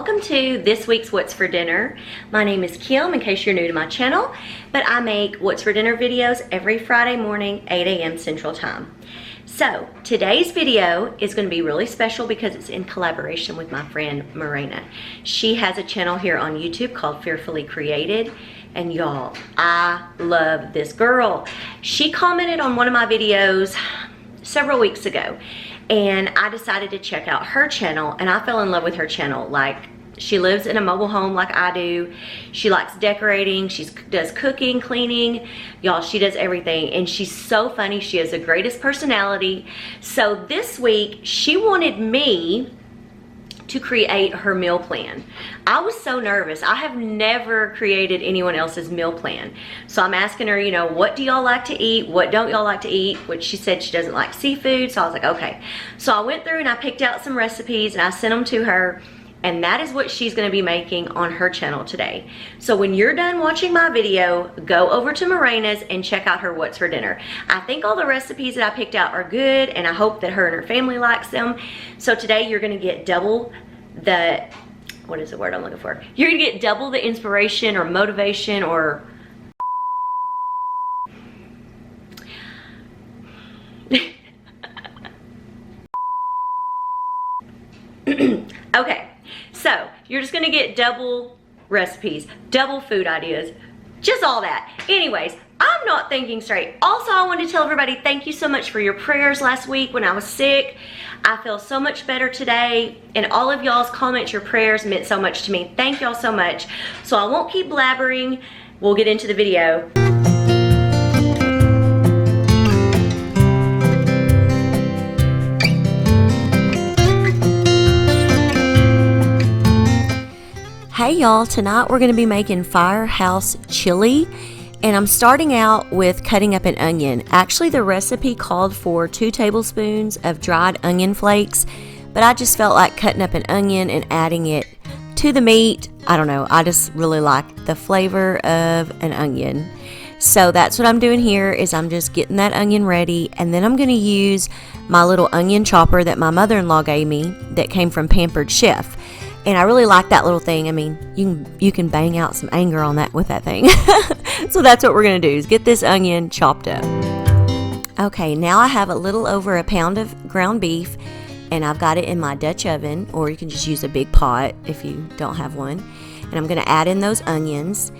welcome to this week's What's for Dinner. My name is Kim, in case you're new to my channel, but I make What's for Dinner videos every Friday morning, 8 a.m. Central Time. So today's video is going to be really special because it's in collaboration with my friend Merina. She has a channel here on YouTube called Fearfully Created, and y'all, I love this girl. She commented on one of my videos several weeks ago, and I decided to check out her channel, and I fell in love with her channel. Like, she lives in a mobile home like I do. She likes decorating. She does cooking, cleaning. Y'all, she does everything, and she's so funny. She has the greatest personality. So this week, she wanted me to create her meal plan. I was so nervous. I have never created anyone else's meal plan. So I'm asking her, you know, what do y'all like to eat? What don't y'all like to eat? Which she said she doesn't like seafood. So I was like, okay. So I went through and I picked out some recipes and I sent them to her. And that is what she's gonna be making on her channel today. So when you're done watching my video, go over to Merina's and check out her What's for Dinner. I think all the recipes that I picked out are good, and I hope that her and her family likes them. So today you're gonna get double the, what is the word I'm looking for? You're gonna get double the inspiration or motivation or okay. So, you're just gonna get double recipes, double food ideas, just all that. Anyways, I'm not thinking straight. Also, I wanted to tell everybody thank you so much for your prayers last week when I was sick. I feel so much better today, and all of y'all's comments, your prayers meant so much to me. Thank y'all so much. So I won't keep blabbering. We'll get into the video. Hey y'all, tonight we're going to be making Firehouse Chili, and I'm starting out with cutting up an onion. Actually, the recipe called for 2 tablespoons of dried onion flakes, but I just felt like cutting up an onion and adding it to the meat. I don't know, I just really like the flavor of an onion. So that's what I'm doing here, is I'm just getting that onion ready, and then I'm going to use my little onion chopper that my mother-in-law gave me that came from Pampered Chef. And I really like that little thing. I mean, you can bang out some anger on that with that thing. So that's what we're going to do, is get this onion chopped up. Okay, now I have a little over a pound of ground beef, and I've got it in my Dutch oven, or you can just use a big pot if you don't have one. And I'm going to add in those onions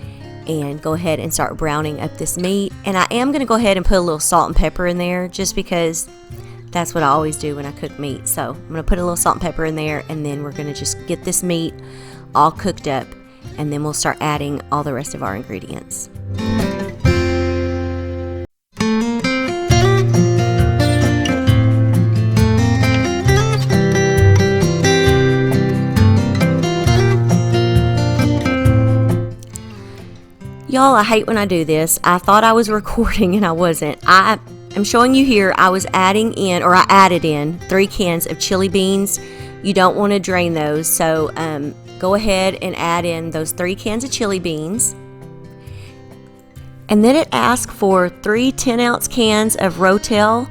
and go ahead and start browning up this meat. And I am going to go ahead and put a little salt and pepper in there, just because that's what I always do when I cook meat. So I'm going to put a little salt and pepper in there, and then we're going to just get this meat all cooked up, and then we'll start adding all the rest of our ingredients. Y'all, I hate when I do this. I thought I was recording and I wasn't. I'm showing you here, I added in 3 cans of chili beans. You don't want to drain those, so go ahead and add in those 3 cans of chili beans. And then it asked for 3 10-ounce cans of Rotel,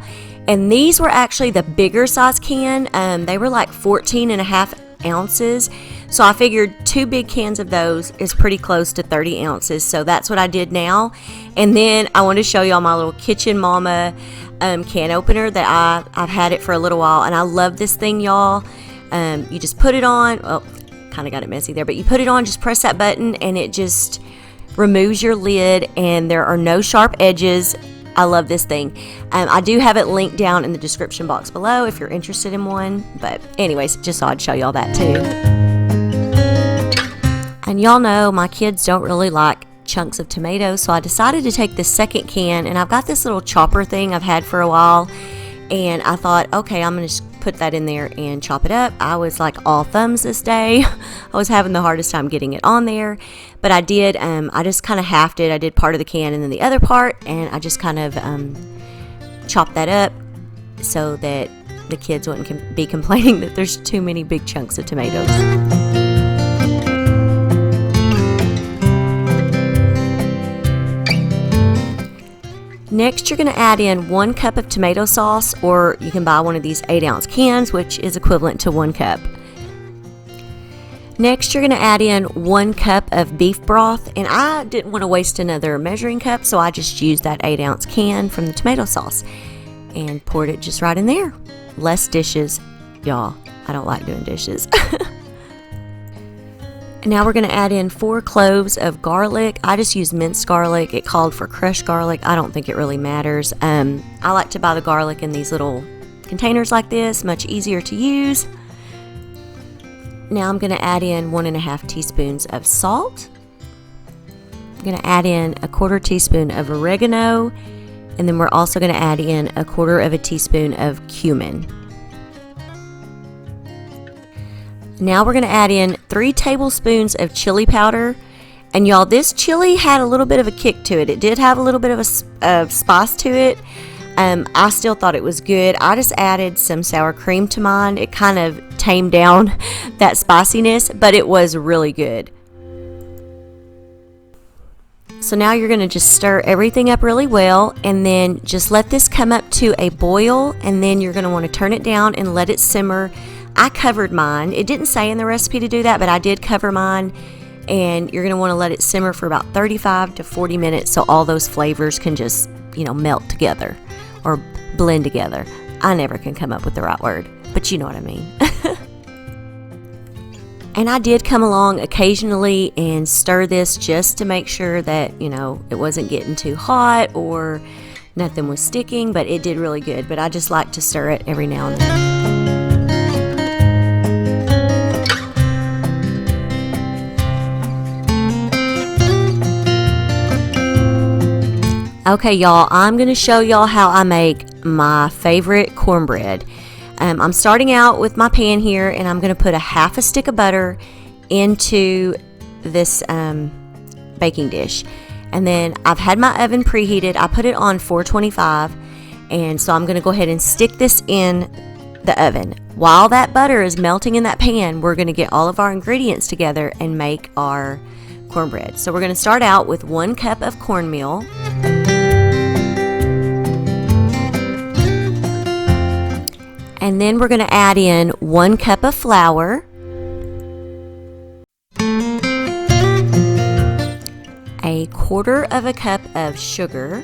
and these were actually the bigger size can. They were like 14.5 ounces. So I figured 2 big cans of those is pretty close to 30 ounces. So that's what I did now. And then I want to show y'all my little Kitchen Mama can opener that I've had it for a little while. And I love this thing, y'all. You just put it on. Well, kind of got it messy there. But you put it on, just press that button, and it just removes your lid. And there are no sharp edges. I love this thing. I do have it linked down in the description box below if you're interested in one. But anyways, just thought I'd show y'all that too. And y'all know my kids don't really like chunks of tomatoes, so I decided to take the second can, and I've got this little chopper thing I've had for a while, and I thought, okay, I'm going to just put that in there and chop it up. I was like all thumbs this day. I was having the hardest time getting it on there, but I did. I just kind of halved it. I did part of the can and then the other part, and I just kind of chopped that up so that the kids wouldn't be complaining that there's too many big chunks of tomatoes. Next, you're going to add in 1 cup of tomato sauce, or you can buy one of these 8-ounce cans, which is equivalent to 1 cup. Next, you're going to add in 1 cup of beef broth, and I didn't want to waste another measuring cup, so I just used that 8-ounce can from the tomato sauce and poured it just right in there. Less dishes, y'all. I don't like doing dishes. Now we're going to add in 4 cloves of garlic. I just use minced garlic. It called for crushed garlic. I don't think it really matters. I like to buy the garlic in these little containers like this, much easier to use. Now I'm going to add in 1.5 teaspoons of salt. I'm going to add in 1/4 teaspoon of oregano, and then we're also going to add in 1/4 teaspoon of cumin. Now we're going to add in 3 tablespoons of chili powder. And y'all, this chili had a little bit of a kick to it. It did have a little bit of a spice to it. I still thought it was good. I just added some sour cream to mine. It kind of tamed down that spiciness, but it was really good. So now you're going to just stir everything up really well, and then just let this come up to a boil, and then you're going to want to turn it down and let it simmer. I covered mine. It didn't say in the recipe to do that, but I did cover mine. And you're going to want to let it simmer for about 35 to 40 minutes so all those flavors can just, melt together or blend together. I never can come up with the right word, but you know what I mean. And I did come along occasionally and stir this just to make sure that, it wasn't getting too hot or nothing was sticking, but it did really good. But I just like to stir it every now and then. Okay, y'all, I'm going to show y'all how I make my favorite cornbread. I'm starting out with my pan here, and I'm going to put 1/2 stick of butter into this baking dish. And then I've had my oven preheated. I put it on 425, and so I'm going to go ahead and stick this in the oven. While that butter is melting in that pan, we're going to get all of our ingredients together and make our cornbread. So we're going to start out with 1 cup of cornmeal. And then we're going to add in 1 cup of flour, a 1/4 cup of sugar,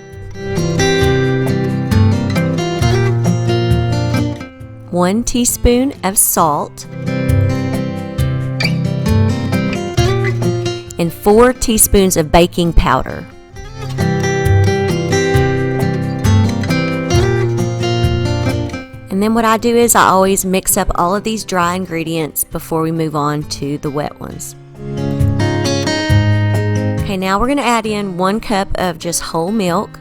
1 teaspoon of salt, and 4 teaspoons of baking powder. And then what I do is I always mix up all of these dry ingredients before we move on to the wet ones. Okay, now we're going to add in 1 cup of just whole milk.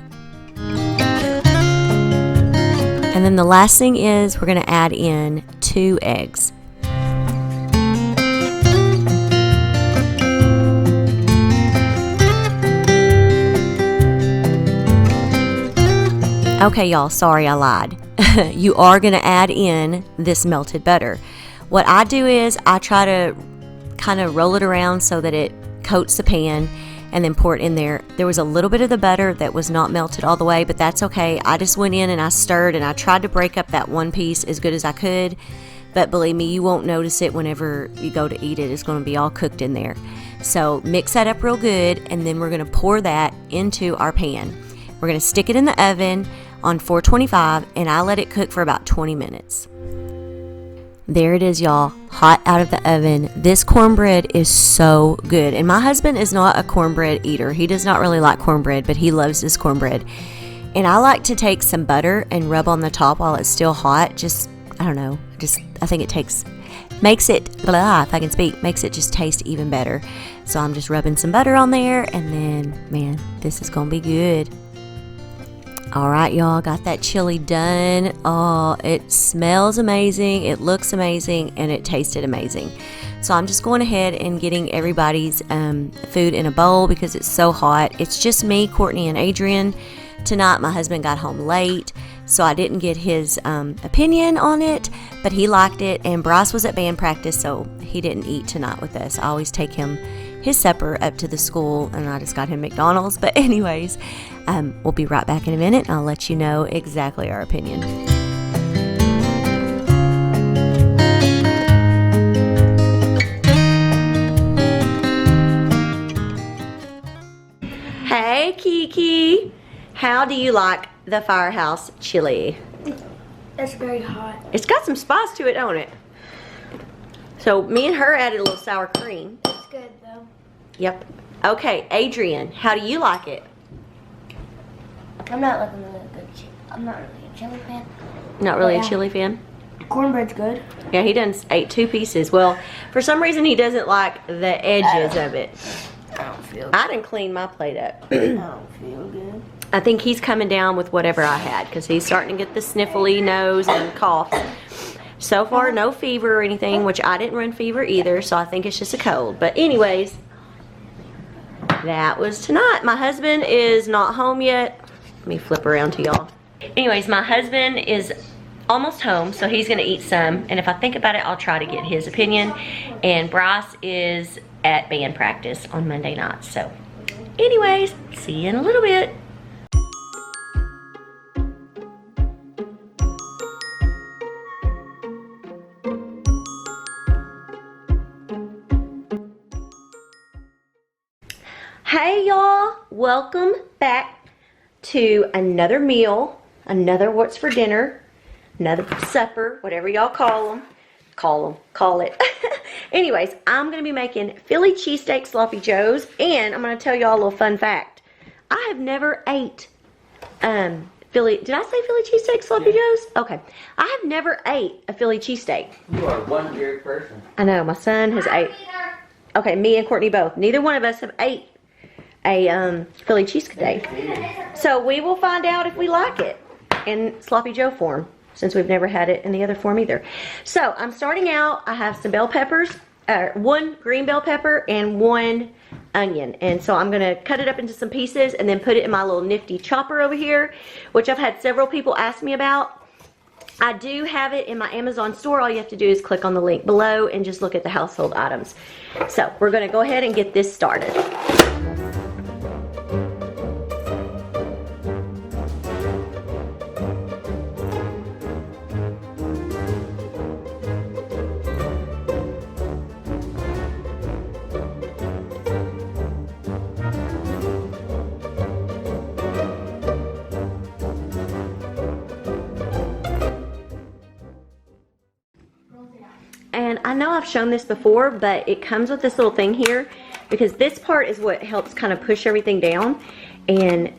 And then the last thing is we're going to add in 2 eggs. Okay, y'all, sorry I lied. You are going to add in this melted butter. What I do is I try to kind of roll it around so that it coats the pan and then pour it in there. There was a little bit of the butter that was not melted all the way, but that's okay. I just went in and I stirred and I tried to break up that one piece as good as I could. But believe me, you won't notice it whenever you go to eat it. It's going to be all cooked in there. So mix that up real good, and then we're going to pour that into our pan. We're going to stick it in the oven on 425, and I let it cook for about 20 minutes. There it is, y'all, hot out of the oven. This cornbread is so good, and my husband is not a cornbread eater. He does not really like cornbread, but he loves this cornbread. And I like to take some butter and rub on the top while it's still hot. Just, I don't know, I think it makes it just taste even better. So I'm just rubbing some butter on there, and then, man, this is gonna be good. All right, y'all, got that chili done. Oh, it smells amazing, it looks amazing, and it tasted amazing. So I'm just going ahead and getting everybody's food in a bowl because it's so hot. It's just me, Courtney, and Adrian tonight. My husband got home late, so I didn't get his opinion on it, but he liked it. And Bryce was at band practice, so he didn't eat tonight with us. I always take him his supper up to the school, and I just got him McDonald's. But anyways, we'll be right back in a minute, and I'll let you know exactly our opinion. Hey, Kiki. How do you like the Firehouse Chili? It's very hot. It's got some spice to it, don't it? So me and her added a little sour cream. It's good though. Yep. Okay, Adrian, how do you like it? I'm not like I'm not really a chili fan. Not really a chili fan? Cornbread's good. Yeah, he done ate 2 pieces. Well, for some reason he doesn't like the edges of it. I don't feel good. I didn't clean my plate up. I don't feel good. I think he's coming down with whatever I had because he's starting to get the sniffly nose and cough. So far, no fever or anything, which I didn't run fever either, so I think it's just a cold. But anyways, that was tonight. My husband is not home yet. Let me flip around to y'all. Anyways, my husband is almost home, so he's gonna eat some. And if I think about it, I'll try to get his opinion. And Bryce is at band practice on Monday night. So anyways, see you in a little bit. Hey y'all, welcome back to another meal, another what's for dinner, another supper, whatever y'all call it. Anyways, I'm going to be making Philly cheesesteak sloppy joes, and I'm going to tell y'all a little fun fact. I have never ate did I say Philly cheesesteak sloppy joes? Okay. I have never ate a Philly cheesesteak. You are one weird person. I know, my son has ate. Okay, me and Courtney both. Neither one of us have ate a Philly cheesesteak. So we will find out if we like it in sloppy joe form, since we've never had it in the other form either. So I'm starting out. I have some bell peppers, 1 green bell pepper and 1 onion. And so I'm gonna cut it up into some pieces and then put it in my little nifty chopper over here, which I've had several people ask me about. I do have it in my Amazon store. All you have to do is click on the link below and just look at the household items. So we're gonna go ahead and get this started. And I know I've shown this before, but it comes with this little thing here because this part is what helps kind of push everything down. And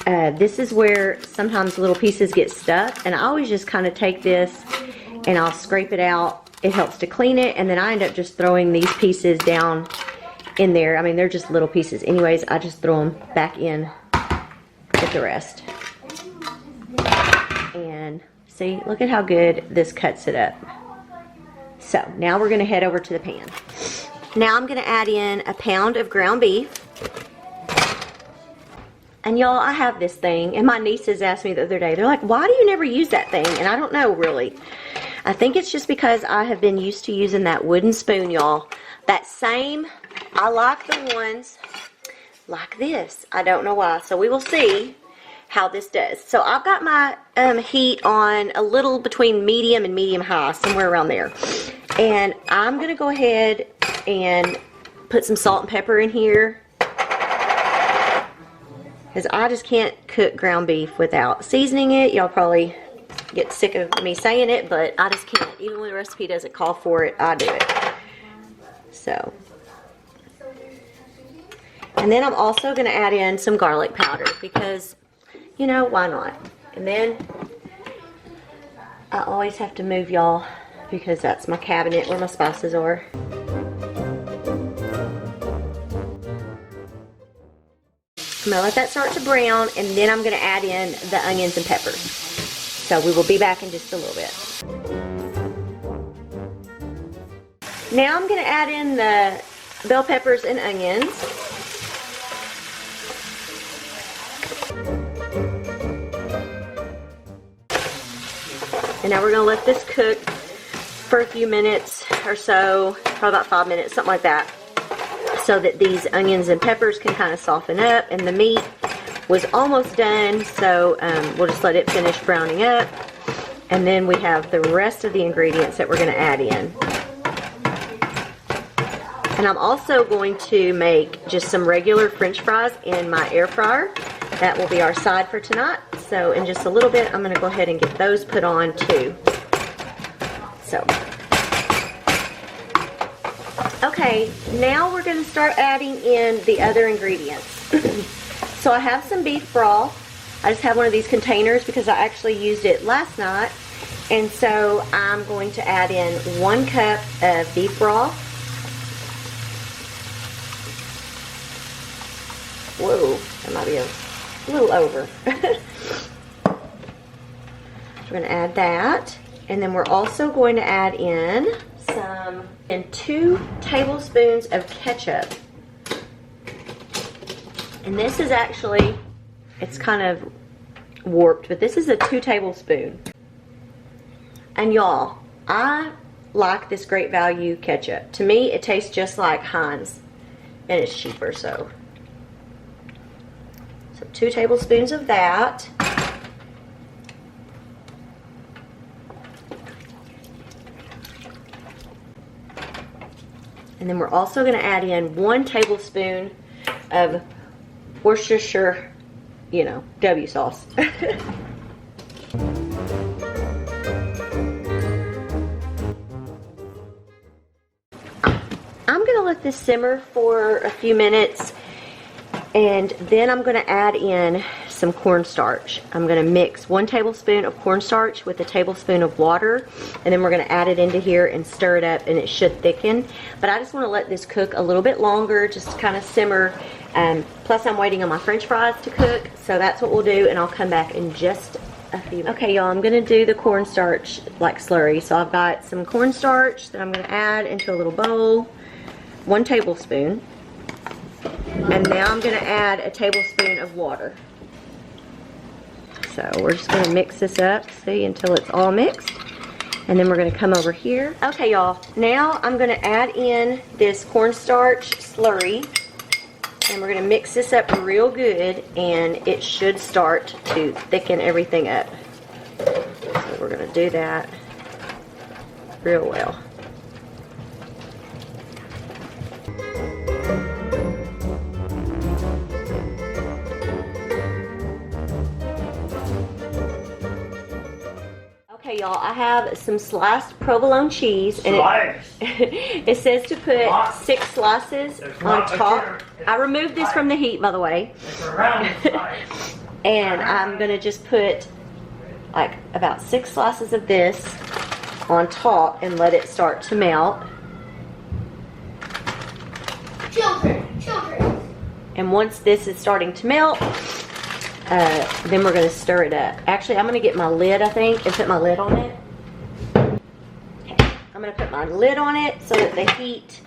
this is where sometimes little pieces get stuck. And I always just kind of take this and I'll scrape it out. It helps to clean it. And then I end up just throwing these pieces down in there. I mean, they're just little pieces. Anyways, I just throw them back in with the rest. And see, look at how good this cuts it up. So now we're gonna head over to the pan. Now I'm gonna add in a pound of ground beef. And y'all, I have this thing, and my nieces asked me the other day, they're like, why do you never use that thing? And I don't know really. I think it's just because I have been used to using that wooden spoon, y'all. That same, I like the ones like this. I don't know why. So we will see how this does. So I've got my heat on a little between medium and medium high, somewhere around there. And I'm gonna go ahead and put some salt and pepper in here, because I just can't cook ground beef without seasoning it. Y'all probably get sick of me saying it, but I just can't. Even when the recipe doesn't call for it, I do it. So, and then I'm also gonna add in some garlic powder because, you know, why not? And then I always have to move, y'all, because that's my cabinet where my spices are. I'm gonna let that start to brown, and then I'm gonna add in the onions and peppers. So we will be back in just a little bit. Now I'm gonna add in the bell peppers and onions. And now we're gonna let this cook for a few minutes or so, probably about 5 minutes, something like that, so that these onions and peppers can kind of soften up. And the meat was almost done, so we'll just let it finish browning up. And then we have the rest of the ingredients that we're gonna add in. And I'm also going to make just some regular French fries in my air fryer. That will be our side for tonight. So in just a little bit, I'm gonna go ahead and get those put on too. So, okay, now we're gonna start adding in the other ingredients. So I have some beef broth. I just have one of these containers because I actually used it last night. And so I'm going to add in 1 cup of beef broth. Whoa, that might be a little over. We're going to add that. And then we're also going to add in 2 tablespoons of ketchup. And this is actually, it's kind of warped, but this is a 2 tablespoon. And y'all, I like this Great Value ketchup. To me, it tastes just like Heinz, and it's cheaper, so 2 tablespoons of that. And then we're also going to add in 1 tablespoon of Worcestershire, W sauce. I'm going to let this simmer for a few minutes, and then I'm going to add in some cornstarch. I'm going to mix 1 tablespoon of cornstarch with a tablespoon of water, and then we're going to add it into here and stir it up, and it should thicken. But I just want to let this cook a little bit longer, just kind of simmer. Plus I'm waiting on my French fries to cook, so that's what we'll do, and I'll come back in just a few minutes. Okay, y'all, I'm going to do the cornstarch like slurry. So I've got some cornstarch that I'm going to add into a little bowl, 1 tablespoon. And now I'm going to add a tablespoon of water. So we're just going to mix this up, see, until it's all mixed. And then we're going to come over here. Okay, y'all, now I'm going to add in this cornstarch slurry. And we're going to mix this up real good, and it should start to thicken everything up. So we're going to do that real well. Okay, y'all, I have some sliced provolone cheese, and it says to put 6 slices on top. I removed this from the heat, by the way. And I'm going to just put like about 6 slices of this on top and let it start to melt. Children. And once this is starting to melt, then we're going to stir it up. Actually, I'm going to get my lid, I think, and put my lid on it. Okay. I'm going to put my lid on it so that the heat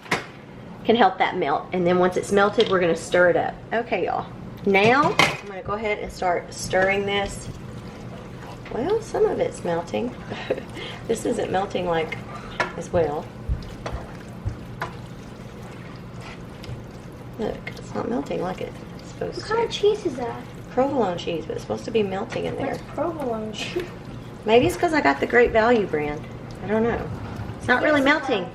can help that melt. And then once it's melted, we're going to stir it up. Okay, y'all. Now, I'm going to go ahead and start stirring this. Well, some of it's melting. This isn't melting like as well. Look, it's not melting like it's supposed to. What kind of cheese is that? Provolone cheese, but it's supposed to be melting in there. What's provolone cheese? Maybe it's because I got the Great Value brand. I don't know. It's not really melting.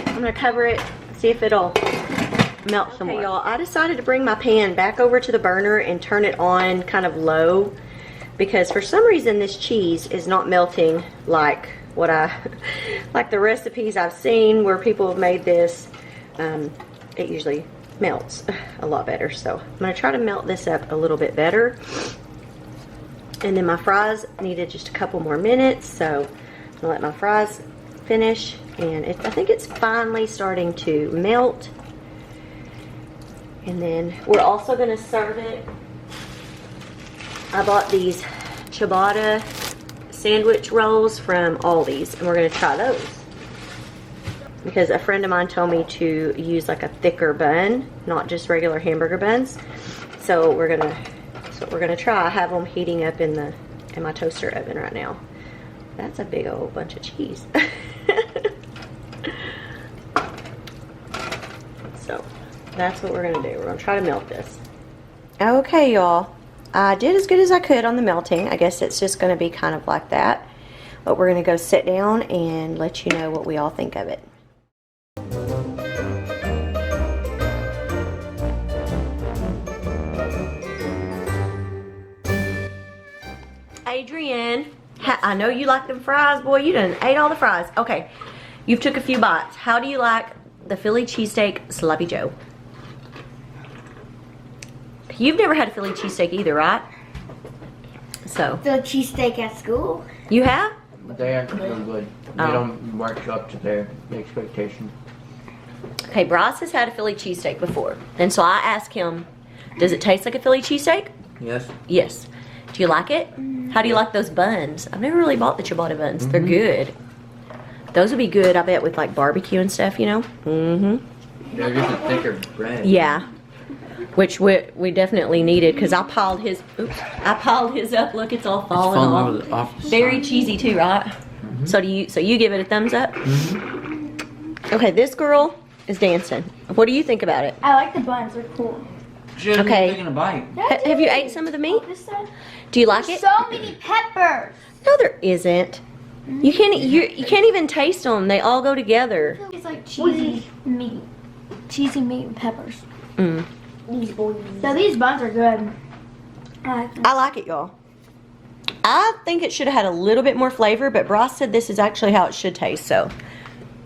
I'm going to cover it, see if it'll melt some more. Okay, y'all, I decided to bring my pan back over to the burner and turn it on kind of low, because for some reason this cheese is not melting like like the recipes I've seen where people have made this. It usually melts a lot better. So I'm going to try to melt this up a little bit better. And then my fries needed just a couple more minutes, so I'm going to let my fries finish. And I think it's finally starting to melt. And then we're also going to serve it. I bought these ciabatta sandwich rolls from Aldi's, and we're going to try those because a friend of mine told me to use like a thicker bun, not just regular hamburger buns. So that's what we're gonna try. I have them heating up in my toaster oven right now. That's a big old bunch of cheese. So that's what we're gonna do. We're gonna try to melt this. Okay, y'all, I did as good as I could on the melting. I guess it's just going to be kind of like that. But we're going to go sit down and let you know what we all think of it. Adrian, I know you like them fries. Boy, you done ate all the fries. Okay, you've took a few bites. How do you like the Philly cheesesteak Sloppy Joe? You've never had a Philly cheesesteak either, right? So. The cheesesteak at school. You have? They aren't really good. They don't march up to their expectation. Okay, Bryce has had a Philly cheesesteak before. And so I asked him, does it taste like a Philly cheesesteak? Yes. Yes. Do you like it? How do you like those buns? I've never really bought the ciabatta buns. They're good. Those would be good, I bet, with like barbecue and stuff, you know? Mm-hmm. They're just a thicker bread. Yeah. Which we definitely needed, because I piled his up. Look, it's all falling off. Very cheesy too, right? So you give it a thumbs up? Okay, this girl is dancing. What do you think about it? I like the buns. They're cool. Okay. Taking a bite. Have you ate some of the meat? Do you like it? So many peppers. No, there isn't. You can't even taste them. They all go together. It's like cheesy meat and peppers. These boys. So these buns are good. I like it, y'all. I think it should have had a little bit more flavor, but Bryce said this is actually how it should taste. So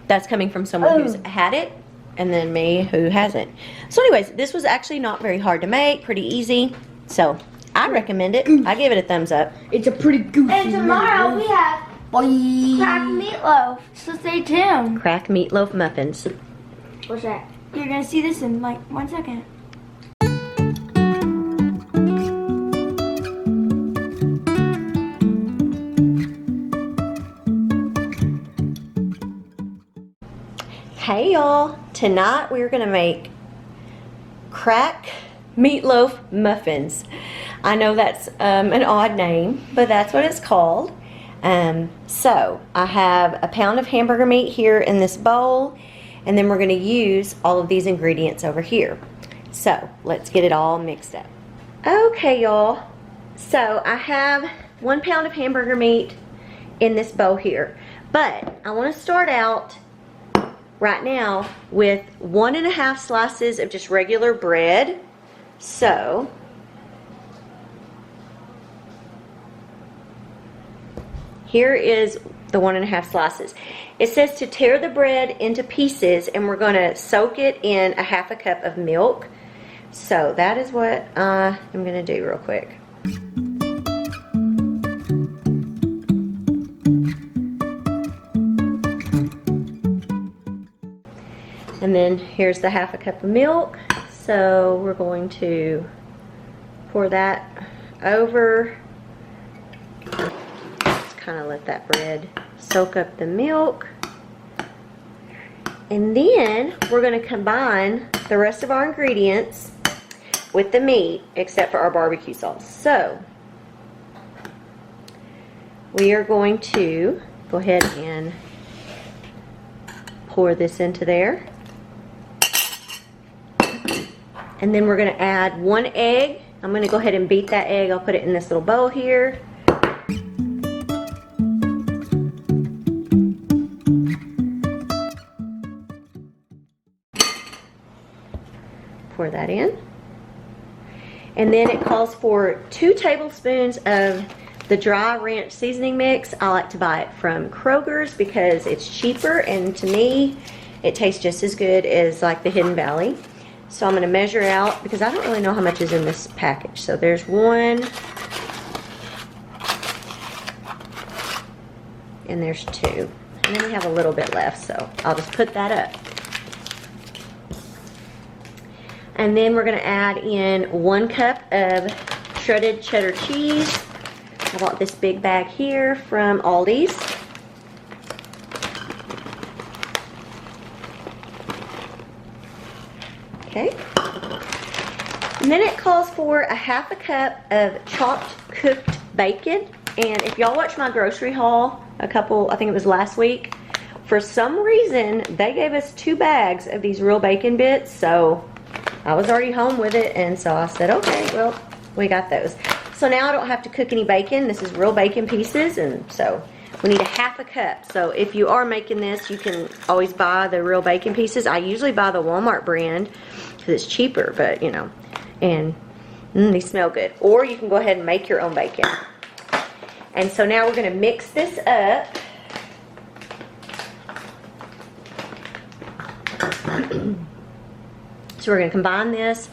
that's coming from someone who's had it, and then me who hasn't. So anyways, this was actually not very hard to make, pretty easy. So I recommend it. I give it a thumbs up. It's a pretty goofy. And tomorrow we have cracked meatloaf. So stay tuned. Cracked meatloaf muffins. What's that? You're gonna see this in like 1 second. Hey y'all, tonight we're gonna make crack meatloaf muffins. I know that's an odd name, but that's what it's called. So I have a pound of hamburger meat here in this bowl, and then we're gonna use all of these ingredients over here. So let's get it all mixed up. Okay y'all, so I have 1 pound of hamburger meat in this bowl here, but I wanna start out right now with 1.5 slices of just regular bread. So here is the 1.5 slices. It says to tear the bread into pieces, and we're going to soak it in 1/2 cup of milk. So that is what I'm going to do real quick. And then here's the 1/2 cup of milk. So we're going to pour that over. Just kind of let that bread soak up the milk. And then we're going to combine the rest of our ingredients with the meat, except for our barbecue sauce. So we are going to go ahead and pour this into there. And then we're going to add 1 egg. I'm going to go ahead and beat that egg. I'll put it in this little bowl here. Pour that in. And then it calls for 2 tablespoons of the dry ranch seasoning mix. I like to buy it from Kroger's because it's cheaper, and to me it tastes just as good as like the Hidden Valley. So I'm going to measure out, because I don't really know how much is in this package. So there's 1, and there's 2, and then we have a little bit left, so I'll just put that up. And then we're going to add in 1 cup of shredded cheddar cheese. I bought this big bag here from Aldi's. Okay. And then it calls for 1/2 cup of chopped cooked bacon. And if y'all watch my grocery haul I think it was last week, for some reason they gave us 2 bags of these real bacon bits. So I was already home with it, and so I said, okay, well, we got those. So now I don't have to cook any bacon. This is real bacon pieces, and so we need a 1/2 cup. So if you are making this, you can always buy the real bacon pieces. I usually buy the Walmart brand because it's cheaper, but you know, and they smell good. Or you can go ahead and make your own bacon. And so now we're going to mix this up. So we're going to combine this.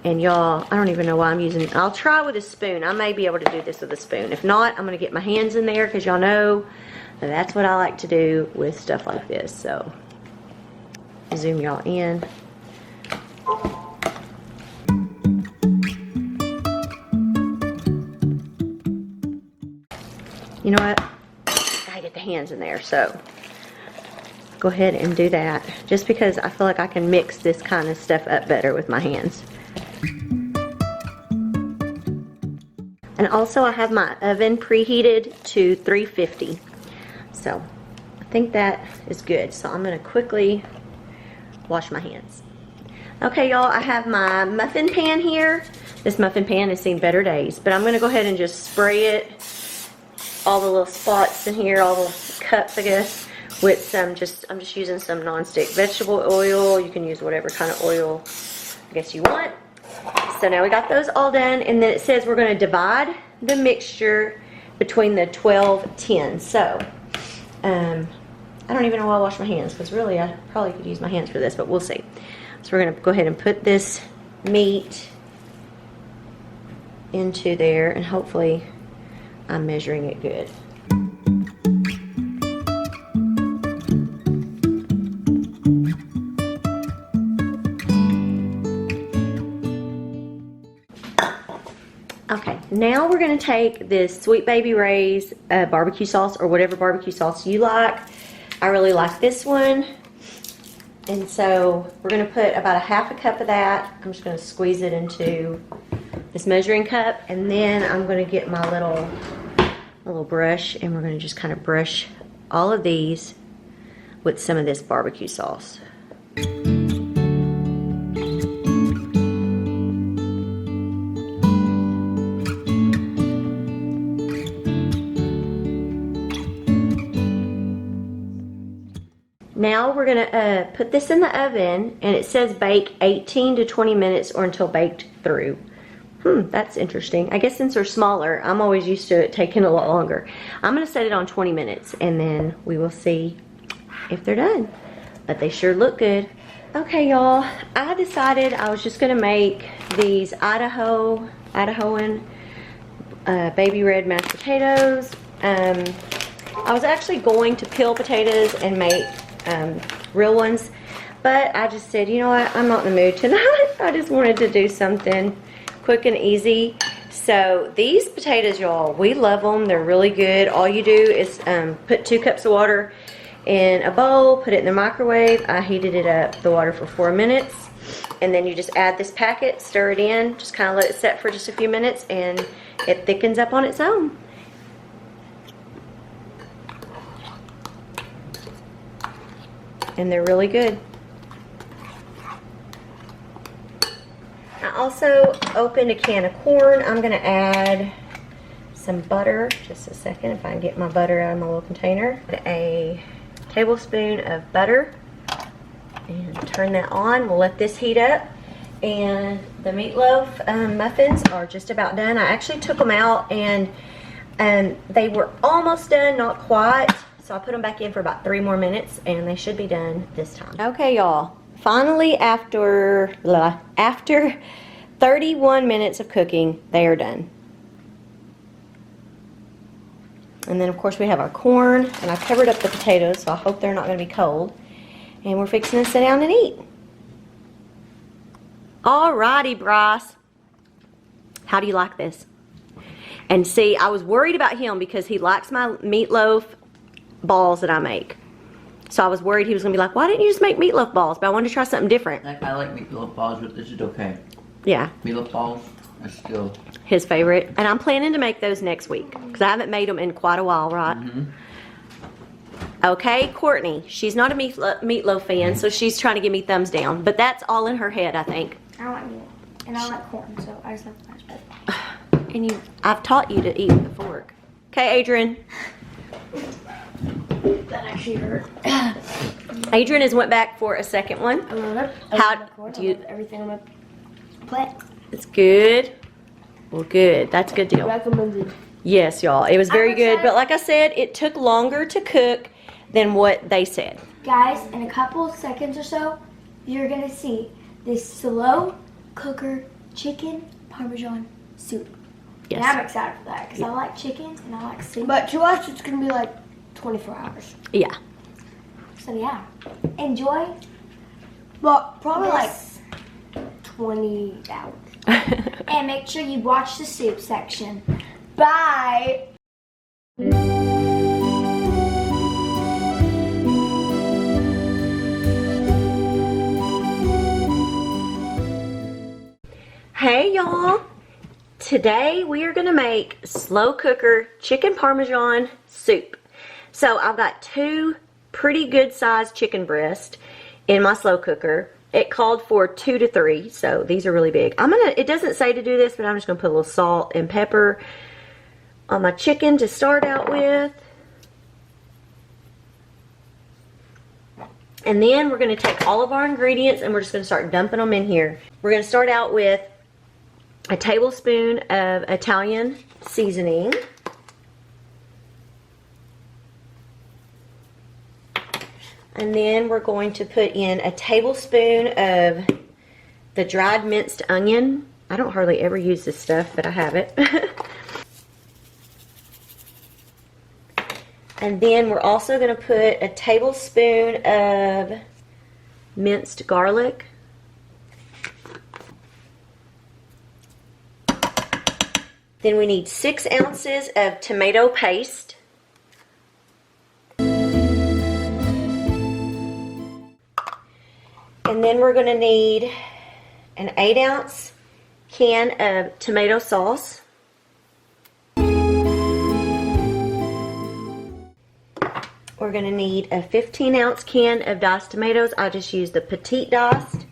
And y'all, I don't even know why I'm using, I'll try with a spoon. I may be able to do this with a spoon. If not, I'm going to get my hands in there because y'all know that that's what I like to do with stuff like this. So, zoom y'all in. You know what? Gotta get the hands in there. So, go ahead and do that. Just because I feel like I can mix this kind of stuff up better with my hands. And also I have my oven preheated to 350. So I think that is good. So I'm going to quickly wash my hands. Okay, y'all, I have my muffin pan here. This muffin pan has seen better days. But I'm going to go ahead and just spray it, all the little spots in here, all the cups, I guess, with some I'm just using some nonstick vegetable oil. You can use whatever kind of oil I guess you want. So now we got those all done, and then it says we're going to divide the mixture between the 12 tins. So, I don't even know why I wash my hands, because really I probably could use my hands for this, but we'll see. So we're going to go ahead and put this meat into there, and hopefully I'm measuring it good. Okay, now we're going to take this Sweet Baby Ray's barbecue sauce, or whatever barbecue sauce you like. I really like this one. And so we're going to put about a 1/2 cup of that. I'm just going to squeeze it into this measuring cup. And then I'm going to get my little brush, and we're going to just kind of brush all of these with some of this barbecue sauce. Now we're going to put this in the oven, and it says bake 18 to 20 minutes or until baked through. That's interesting. I guess since they're smaller, I'm always used to it taking a lot longer. I'm going to set it on 20 minutes, and then we will see if they're done. But they sure look good. Okay, y'all, I decided I was just going to make these Idahoan baby red mashed potatoes. I was actually going to peel potatoes and make real ones, but I just said, you know what, I'm not in the mood tonight. I just wanted to do something quick and easy. So these potatoes, y'all, we love them. They're really good. All you do is put 2 cups of water in a bowl, put it in the microwave. I heated it up, the water, for 4 minutes, and then you just add this packet, stir it in, just kind of let it set for just a few minutes, and it thickens up on its own. And they're really good. I also opened a can of corn. I'm going to add some butter. Just a second, if I can get my butter out of my little container. A tablespoon of butter. And turn that on. We'll let this heat up. And the meatloaf muffins are just about done. I actually took them out, and they were almost done, not quite. So I put them back in for about 3 more minutes, and they should be done this time. Okay, y'all. Finally, after 31 minutes of cooking, they are done. And then, of course, we have our corn, and I covered up the potatoes, so I hope they're not going to be cold. And we're fixing to sit down and eat. Alrighty, Bryce. How do you like this? And see, I was worried about him because he likes my meatloaf balls that I make. So I was worried he was going to be like, why didn't you just make meatloaf balls? But I wanted to try something different. I like meatloaf balls, but this is okay. Yeah. Meatloaf balls are still his favorite. And I'm planning to make those next week because I haven't made them in quite a while, right? Okay, Courtney. She's not a meatloaf fan, so she's trying to give me thumbs down. But that's all in her head, I think. I don't like meatloaf. And I like corn, so I just like mashed potatoes. And I've taught you to eat with a fork. Okay, Adrian. That actually hurt. Adrian has went back for a second one. How do you? Everything on my plate. It's good. Well, good. That's a good deal. Recommended. Yes, y'all. It was very I'm good. excited. But like I said, it took longer to cook than what they said. Guys, in a couple seconds or so, you're gonna see this slow cooker chicken Parmesan soup. Yes. And I'm excited for that because I like chicken and I like soup. But to us, it's gonna be like 24 hours. Yeah. So yeah, enjoy. Well, probably like 20 hours. And make sure you watch the soup section. Bye. Hey y'all, today we are gonna make slow cooker chicken Parmesan soup. So I've got 2 pretty good sized chicken breasts in my slow cooker. It called for 2 to 3, so these are really big. It doesn't say to do this, but I'm just gonna put a little salt and pepper on my chicken to start out with. And then we're gonna take all of our ingredients and we're just gonna start dumping them in here. We're gonna start out with a tablespoon of Italian seasoning. And then we're going to put in a tablespoon of the dried minced onion. I don't hardly ever use this stuff, but I have it. And then we're also going to put a tablespoon of minced garlic. Then we need 6 ounces of tomato paste. And then we're going to need an 8-ounce can of tomato sauce. We're going to need a 15-ounce can of diced tomatoes. I just used the petite diced.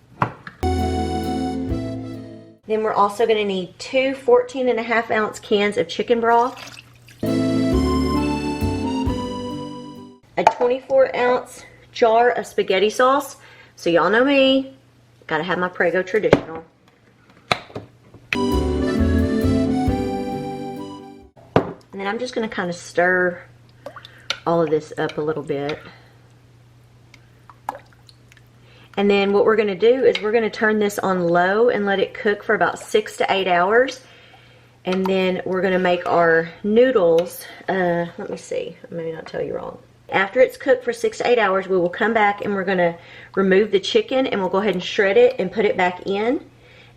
Then we're also going to need 2 14.5-ounce cans of chicken broth. A 24-ounce jar of spaghetti sauce. So y'all know me, gotta have my Prego traditional. And then I'm just gonna kind of stir all of this up a little bit. And then what we're gonna do is we're gonna turn this on low and let it cook for about 6 to 8 hours. And then we're gonna make our noodles, let me see, I may not tell you wrong. After it's cooked for 6 to 8 hours, we will come back and we're going to remove the chicken and we'll go ahead and shred it and put it back in.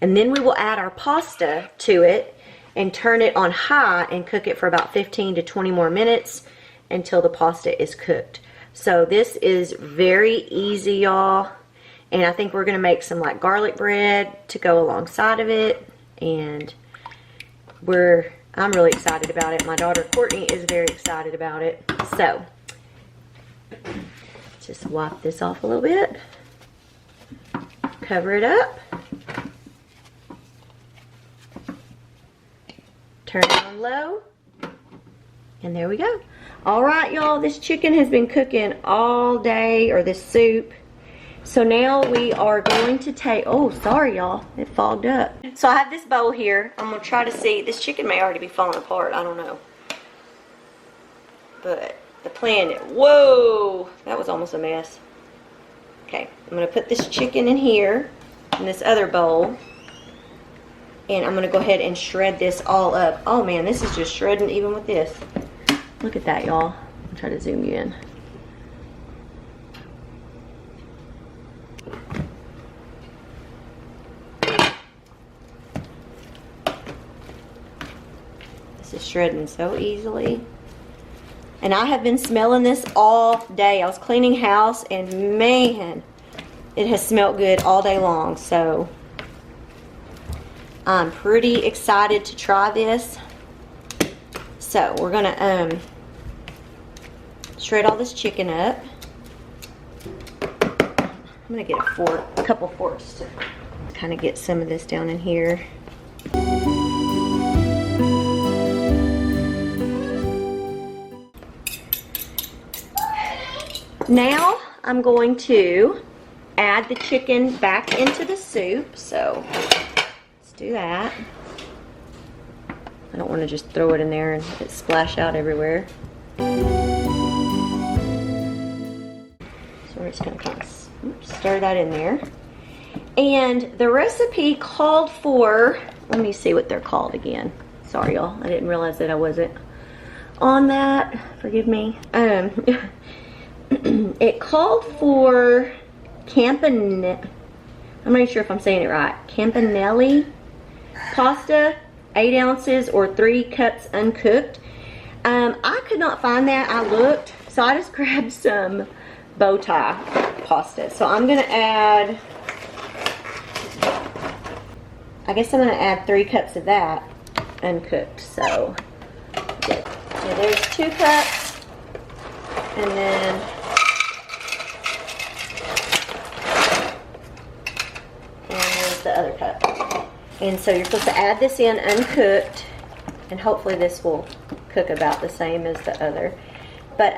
And then we will add our pasta to it and turn it on high and cook it for about 15 to 20 more minutes until the pasta is cooked. So this is very easy, y'all. And I think we're going to make some like garlic bread to go alongside of it. And I'm really excited about it. My daughter Courtney is very excited about it. So just wipe this off a little bit, cover it up, turn it on low, and there we go. All right, y'all, this chicken has been cooking all day, or this soup. So now we are going to take, oh, sorry, y'all, it fogged up. So I have this bowl here. I'm gonna try to see, this chicken may already be falling apart, I don't know. But the plan, whoa, that was almost a mess. Okay, I'm going to put this chicken in here, in this other bowl. And I'm going to go ahead and shred this all up. Oh man, this is just shredding even with this. Look at that, y'all. I'll try to zoom you in. This is shredding so easily. And I have been smelling this all day. I was cleaning house and man, it has smelled good all day long. So I'm pretty excited to try this. So we're gonna shred all this chicken up. I'm gonna get a couple forks to kind of get some of this down in here. Now I'm going to add the chicken back into the soup. So let's do that. I don't want to just throw it in there and it splash out everywhere. So we're just going to kind of stir that in there. And the recipe called for, let me see what they're called again. Sorry y'all, I didn't realize that I wasn't on that. Forgive me. It called for campanelli, I'm not sure if I'm saying it right, campanelli pasta, 8 ounces or 3 cups uncooked. I could not find that. I looked, so I just grabbed some bow tie pasta. So I'm gonna add, I guess I'm gonna add 3 cups of that uncooked. So there's 2 cups, and then there's the other cup. And so you're supposed to add this in uncooked, and hopefully this will cook about the same as the other. But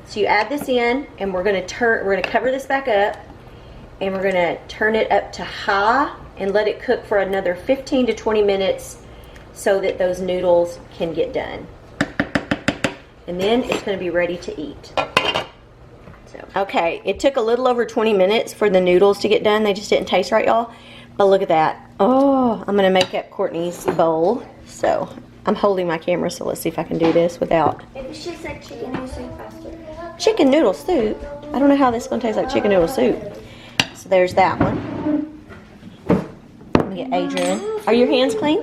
so you add this in, and we're gonna cover this back up, and we're gonna turn it up to high and let it cook for another 15 to 20 minutes so that those noodles can get done. And then it's gonna be ready to eat. So, okay, it took a little over 20 minutes for the noodles to get done. They just didn't taste right, y'all. But look at that. Oh, I'm gonna make up Courtney's bowl. So I'm holding my camera, so let's see if I can do this without. Maybe she said chicken noodle soup faster. Chicken noodle soup? I don't know how this is gonna taste like chicken noodle soup. So there's that one. Let me get Adrian. Are your hands clean?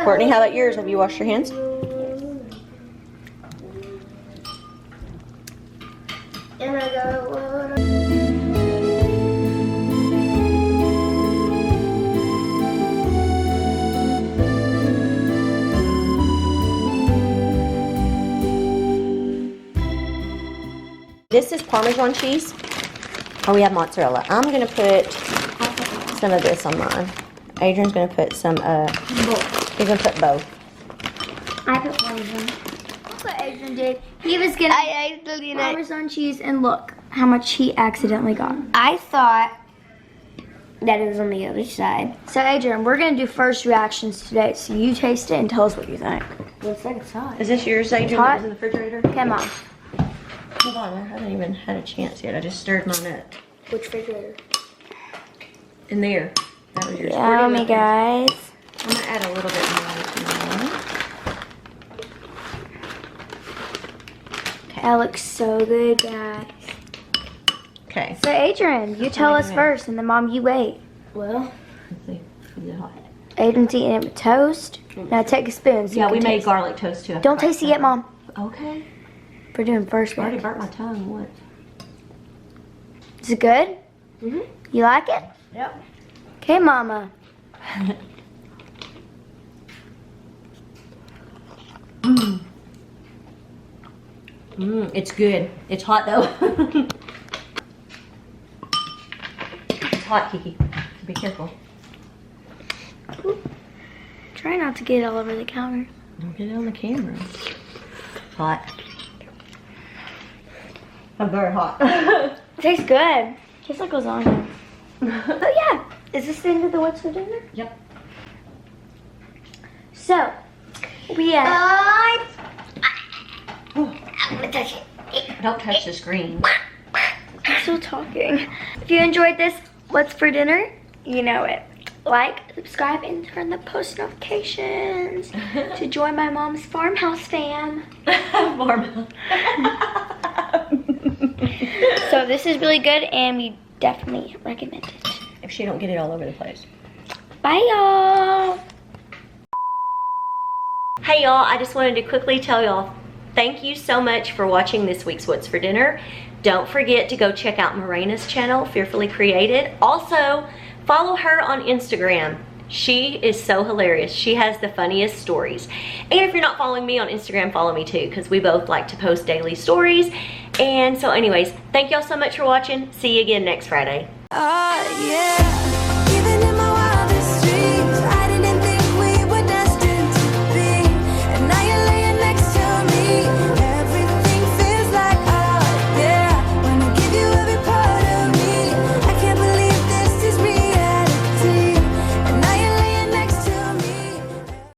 Courtney, how about yours? Have you washed your hands? And I go. This is Parmesan cheese. Oh, we have mozzarella. I'm gonna put some of this on mine. Adrian's gonna put some, he's gonna put both. I put Parmesan. That's what Adrian did. He was getting Parmesan cheese, and look how much he accidentally got. I thought that it was on the other side. So Adrian, we're gonna do first reactions today. So you taste it and tell us what you think. Looks like it's hot. Is this yours, Adrian, that was in the refrigerator? Come on. Hold on, I haven't even had a chance yet. I just stirred mine up. Which refrigerator? In there. That was yours. Yummy, guys. I'm gonna add a little bit more to mine. That looks so good, guys. Okay. So Adrian, you tell us first, and then Mom, you wait. Well, let's see. Is it hot? Adrian's eating it with toast. Now take a spoon. So Yeah, we made taste. garlic toast too. Don't taste it yet, Mom. Okay. We're doing first I already one. burnt my tongue once. Is it good? Mhm. You like it? Yep. Okay, Mama. It's good. It's hot though. It's hot, Kiki. Be careful. Try not to get it all over the counter. Don't get it on the camera. It's hot. I'm very hot. It tastes good. Tastes like lasagna. Oh yeah. Is this the end of the what's for dinner? Yep. So, we have... Don't touch the screen. I'm still talking. If you enjoyed this what's for dinner, you know it. Like, subscribe, and turn the post notifications to join my mom's Farmhouse fam. Farmhouse. So this is really good, and we definitely recommend it. If she don't get it all over the place. Bye, y'all. Hey y'all, I just wanted to quickly tell y'all thank you so much for watching this week's What's for Dinner. Don't forget to go check out Merina's channel, Fearfully Created. Also, follow her on Instagram. She is so hilarious. She has the funniest stories. And if you're not following me on Instagram, follow me too, because we both like to post daily stories. And so anyways, thank y'all so much for watching. See you again next Friday. Yeah.